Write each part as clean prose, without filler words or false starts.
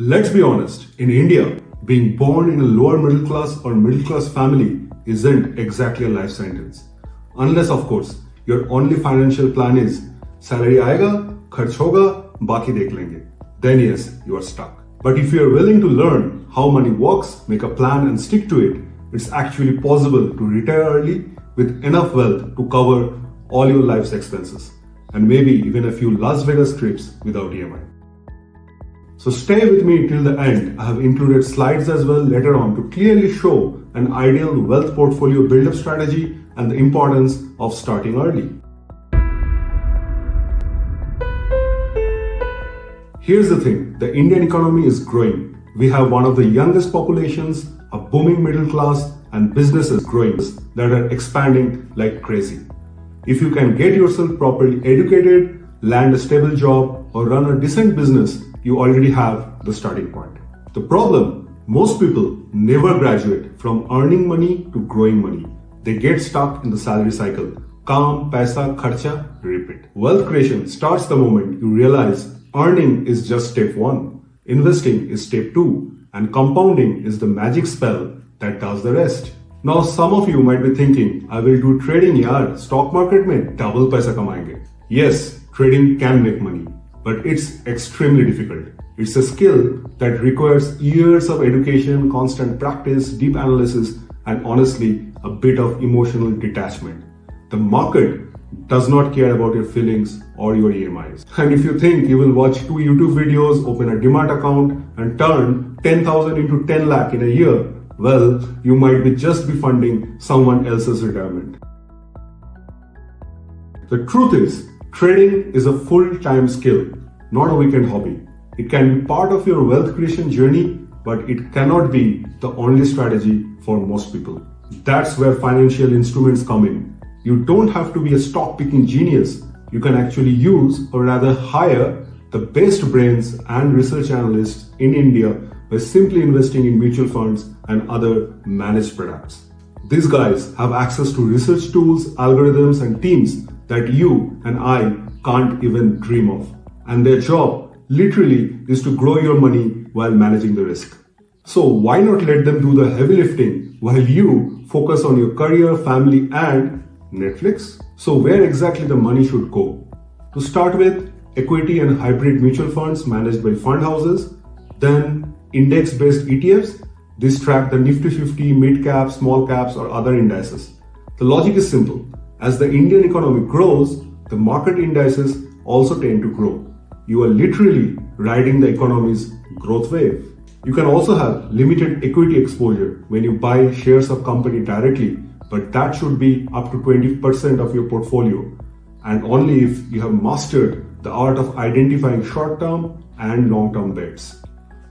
Let's be honest, in India, being born in a lower middle class or middle class family isn't exactly a life sentence. Unless, of course, your only financial plan is salary आएगा, खर्च होगा, बाकी देख लेंगे. Then yes, you are stuck. But if you are willing to learn how money works, make a plan and stick to it, it's actually possible to retire early with enough wealth to cover all your life's expenses and maybe even a few Las Vegas trips without EMI. So stay with me till the end. I have included slides as well later on to clearly show an ideal wealth portfolio build-up strategy and the importance of starting early. Here's the thing, the Indian economy is growing. We have one of the youngest populations, a booming middle class, and businesses growing that are expanding like crazy. If you can get yourself properly educated, land a stable job, or run a decent business, you already have the starting point. The problem, most people never graduate from earning money to growing money. They get stuck in the salary cycle. Kaam, paisa, kharcha, repeat. Wealth creation starts the moment you realize earning is just step 1, investing is step 2, and compounding is the magic spell that does the rest. Now some of you might be thinking, I will do trading yaar, stock market mein double paisa kamayenge. Yes, trading can make money, but it's extremely difficult. It's a skill that requires years of education, constant practice, deep analysis, and honestly, a bit of emotional detachment. The market does not care about your feelings or your EMIs. And if you think you will watch 2 YouTube videos, open a Demat account, and turn 10,000 into 10 lakh in a year, well, you might just be funding someone else's retirement. The truth is, trading is a full-time skill, not a weekend hobby. It can be part of your wealth creation journey, but it cannot be the only strategy for most people. That's where financial instruments come in. You don't have to be a stock-picking genius. You can actually use, or rather hire, the best brains and research analysts in India by simply investing in mutual funds and other managed products. These guys have access to research tools, algorithms, and teams that you and I can't even dream of. And their job literally is to grow your money while managing the risk. So why not let them do the heavy lifting while you focus on your career, family, and Netflix? So where exactly the money should go? To start with, equity and hybrid mutual funds managed by fund houses, then index-based ETFs. These track the Nifty 50, mid-caps, small caps, or other indices. The logic is simple. As the Indian economy grows, the market indices also tend to grow. You are literally riding the economy's growth wave. You can also have limited equity exposure when you buy shares of company directly, but that should be up to 20% of your portfolio, and only if you have mastered the art of identifying short-term and long-term bets.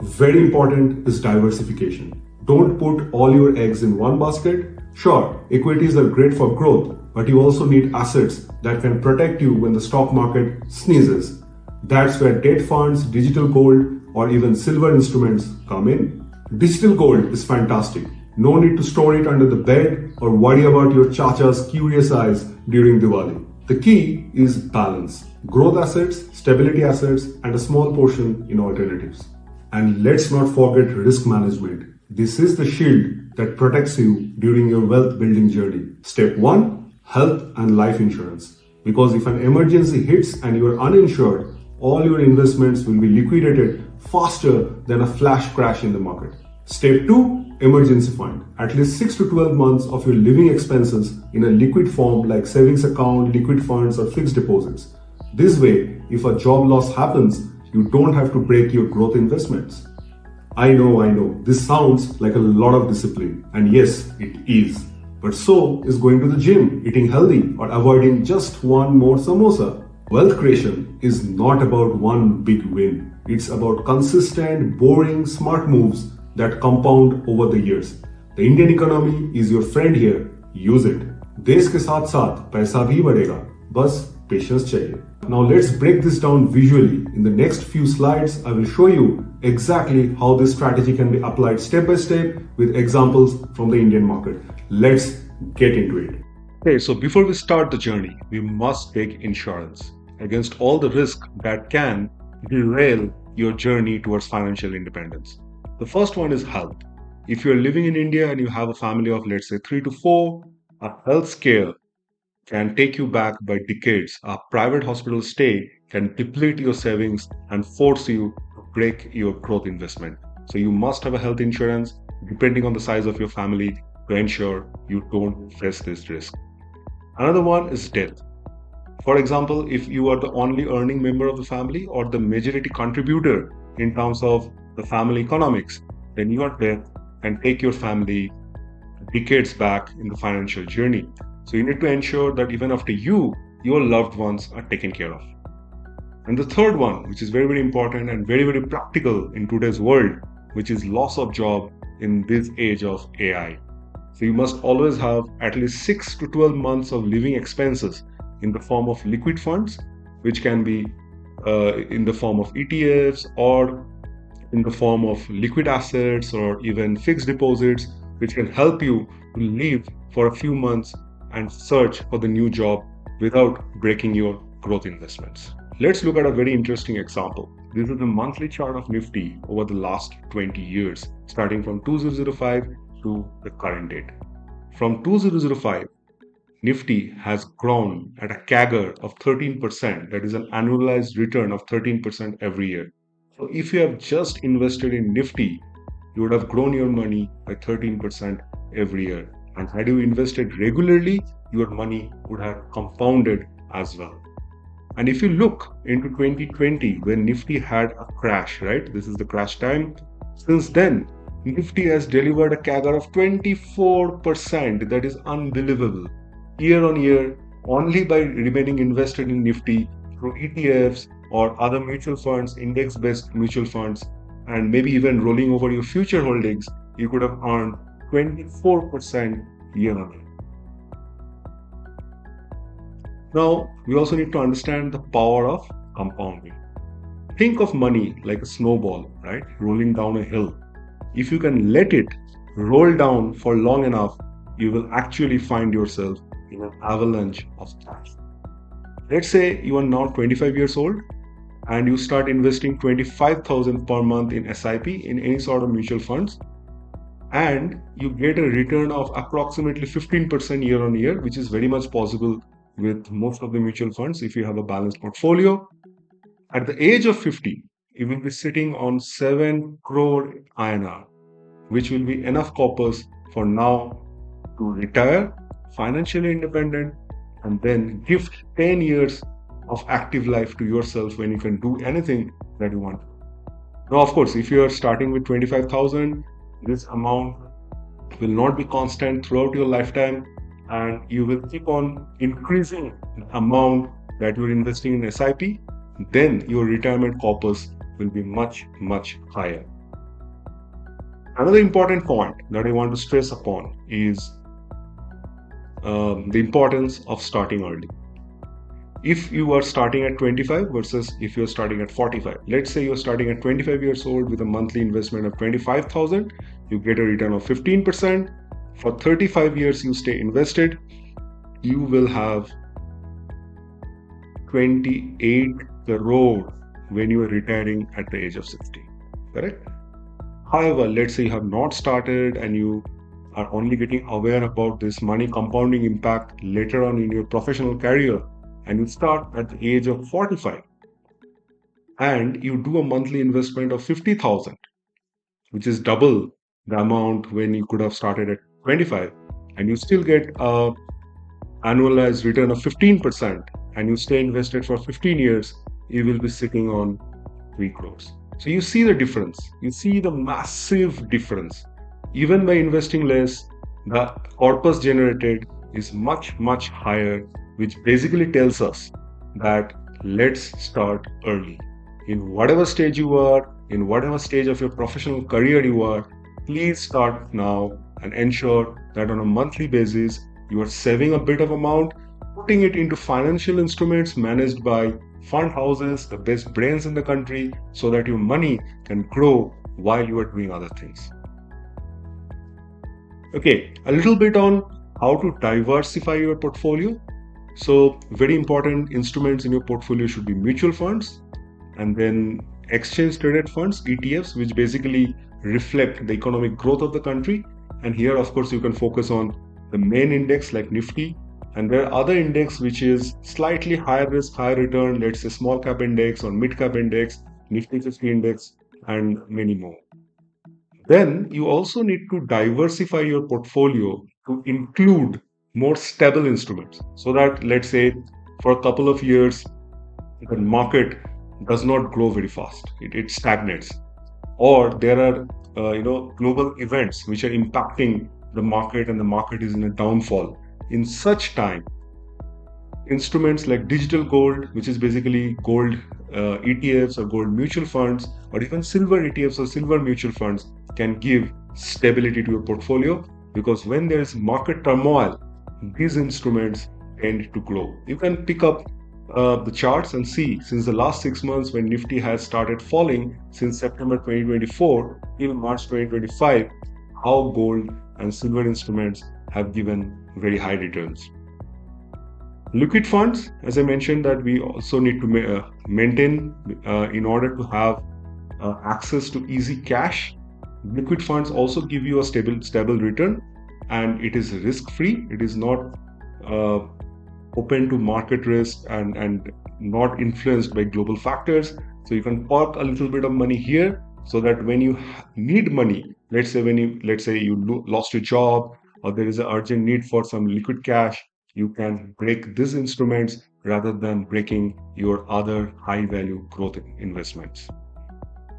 Very important is diversification. Don't put all your eggs in one basket. Sure, equities are great for growth, but you also need assets that can protect you when the stock market sneezes. That's where debt funds, digital gold, or even silver instruments come in. Digital gold is fantastic. No need to store it under the bed or worry about your chacha's curious eyes during Diwali. The key is balance. Growth assets, stability assets, and a small portion in alternatives. And let's not forget risk management. This is the shield that protects you during your wealth building journey. Step 1, health and life insurance. Because if an emergency hits and you are uninsured, all your investments will be liquidated faster than a flash crash in the market. Step 2, emergency fund. At least 6 to 12 months of your living expenses in a liquid form like savings account, liquid funds, or fixed deposits. This way, if a job loss happens, you don't have to break your growth investments. I know, this sounds like a lot of discipline, and yes, it is. But so is going to the gym, eating healthy, or avoiding just one more samosa. Wealth creation is not about one big win. It's about consistent, boring, smart moves that compound over the years. The Indian economy is your friend here. Use it. देश के साथ साथ पैसा भी बढ़ेगा. बस patience चाहिए. Now let's break this down visually. In the next few slides, I will show you exactly how this strategy can be applied step by step with examples from the Indian market. Let's get into it. Okay, so before we start the journey, we must take insurance against all the risk that can derail your journey towards financial independence. The first one is health. If you're living in India and you have a family of, let's say, 3 to 4, a health scare can take you back by decades. A private hospital stay can deplete your savings and force you to break your growth investment. So you must have a health insurance depending on the size of your family to ensure you don't face this risk. Another one is death. For example, if you are the only earning member of the family or the majority contributor in terms of the family economics, then your death can take your family decades back in the financial journey. So you need to ensure that even after you, your loved ones are taken care of. And the third one, which is very, very important and very, very practical in today's world, which is loss of job in this age of AI. So you must always have at least 6 to 12 months of living expenses in the form of liquid funds, which can be in the form of ETFs or in the form of liquid assets or even fixed deposits, which can help you to live for a few months and search for the new job without breaking your growth investments. Let's look at a very interesting example. This is the monthly chart of Nifty over the last 20 years, starting from 2005 to the current date. From 2005, Nifty has grown at a CAGR of 13%, that is an annualized return of 13% every year. So if you have just invested in Nifty, you would have grown your money by 13% every year. And had you invested regularly, your money would have compounded as well. And if you look into 2020, when Nifty had a crash, right? This is the crash time. Since then, Nifty has delivered a CAGR of 24%. That is unbelievable. Year on year, only by remaining invested in Nifty through ETFs or other mutual funds, index-based mutual funds, and maybe even rolling over your future holdings, you could have earned 24% year on year. Now, we also need to understand the power of compounding. Think of money like a snowball, right? Rolling down a hill. If you can let it roll down for long enough, you will actually find yourself in an avalanche of cash. Let's say you are now 25 years old and you start investing 25,000 per month in SIP, in any sort of mutual funds, and you get a return of approximately 15% year on year, which is very much possible with most of the mutual funds if you have a balanced portfolio. At the age of 50, you will be sitting on 7 crore INR, which will be enough corpus for now to retire, financially independent, and then gift 10 years of active life to yourself when you can do anything that you want. Now, of course, if you are starting with 25,000, this amount will not be constant throughout your lifetime, and you will keep on increasing the amount that you're investing in SIP. Then your retirement corpus will be much, much higher. Another important point that I want to stress upon is the importance of starting early. If you are starting at 25 versus if you're starting at 45, let's say you're starting at 25 years old with a monthly investment of 25,000, you get a return of 15%. For 35 years you stay invested, you will have 28 crore when you are retiring at the age of 60, correct? However, let's say you have not started and you are only getting aware about this money compounding impact later on in your professional career, and you start at the age of 45 and you do a monthly investment of 50,000, which is double the amount when you could have started at 25, and you still get a annualized return of 15%, and you stay invested for 15 years, you will be sitting on 3 crores. So you see the difference. You see the massive difference. Even by investing less, the corpus generated is much, much higher, which basically tells us that let's start early. In whatever stage you are, in whatever stage of your professional career you are, please start now and ensure that on a monthly basis, you are saving a bit of amount, putting it into financial instruments managed by fund houses, the best brains in the country, so that your money can grow while you are doing other things. Okay, a little bit on how to diversify your portfolio. So very important instruments in your portfolio should be mutual funds, and then exchange traded funds, ETFs, which basically reflect the economic growth of the country. And here, of course, you can focus on the main index like Nifty, and there are other index which is slightly higher risk, higher return, let's say small cap index or mid cap index, Nifty 50 index, and many more. Then you also need to diversify your portfolio to include more stable instruments so that, let's say, for a couple of years, the market does not grow very fast, it stagnates, or there are global events which are impacting the market and the market is in a downfall. In such time, instruments like digital gold, which is basically gold ETFs or gold mutual funds, or even silver ETFs or silver mutual funds, can give stability to your portfolio, because when there is market turmoil, these instruments tend to grow. You can pick up the charts and see since the last 6 months, when Nifty has started falling since September 2024 till March 2025, how gold and silver instruments have given very high returns. Liquid funds, as I mentioned, that we also need to maintain in order to have access to easy cash. Liquid funds also give you a stable return, and it is risk free. It is not open to market risk and not influenced by global factors. So you can park a little bit of money here, so that when you need money, let's say you lost your job, or there is an urgent need for some liquid cash, you can break these instruments rather than breaking your other high value growth investments.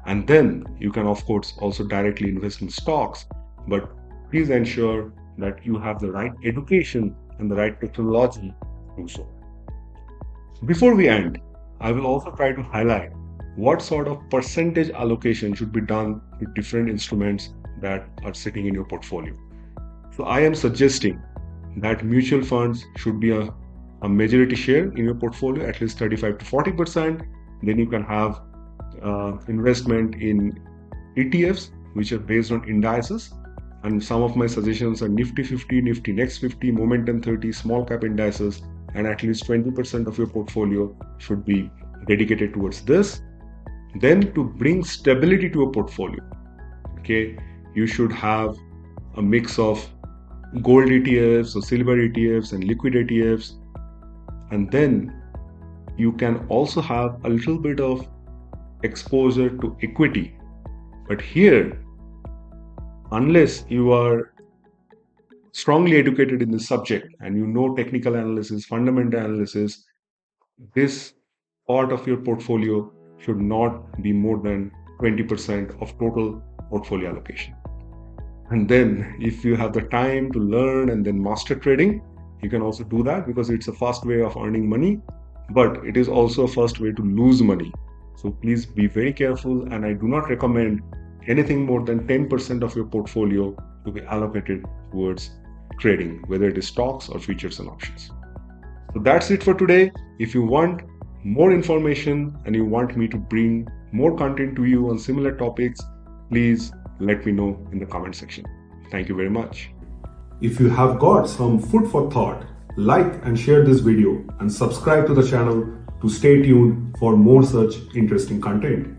And then you can, of course, also directly invest in stocks, but please ensure that you have the right education and the right technology to do so. Before we end, I will also try to highlight what sort of percentage allocation should be done with different instruments that are sitting in your portfolio. So I am suggesting that mutual funds should be a majority share in your portfolio, at least 35 to 40%. Then you can have investment in ETFs, which are based on indices. And some of my suggestions are Nifty 50, Nifty Next 50, Momentum 30, small cap indices, and at least 20% of your portfolio should be dedicated towards this. Then to bring stability to a portfolio, you should have a mix of gold ETFs or silver ETFs and liquid ETFs. And then you can also have a little bit of exposure to equity. But here, unless you are strongly educated in this subject and you know technical analysis, fundamental analysis, this part of your portfolio should not be more than 20% of total portfolio allocation. And then if you have the time to learn and then master trading, you can also do that, because it's a fast way of earning money, but it is also a fast way to lose money. So please be very careful, and I do not recommend anything more than 10% of your portfolio to be allocated towards trading, whether it is stocks or futures and options. So that's it for today. If you want more information and you want me to bring more content to you on similar topics, please let me know in the comment section. Thank you very much. If you have got some food for thought, like and share this video and subscribe to the channel to stay tuned for more such interesting content.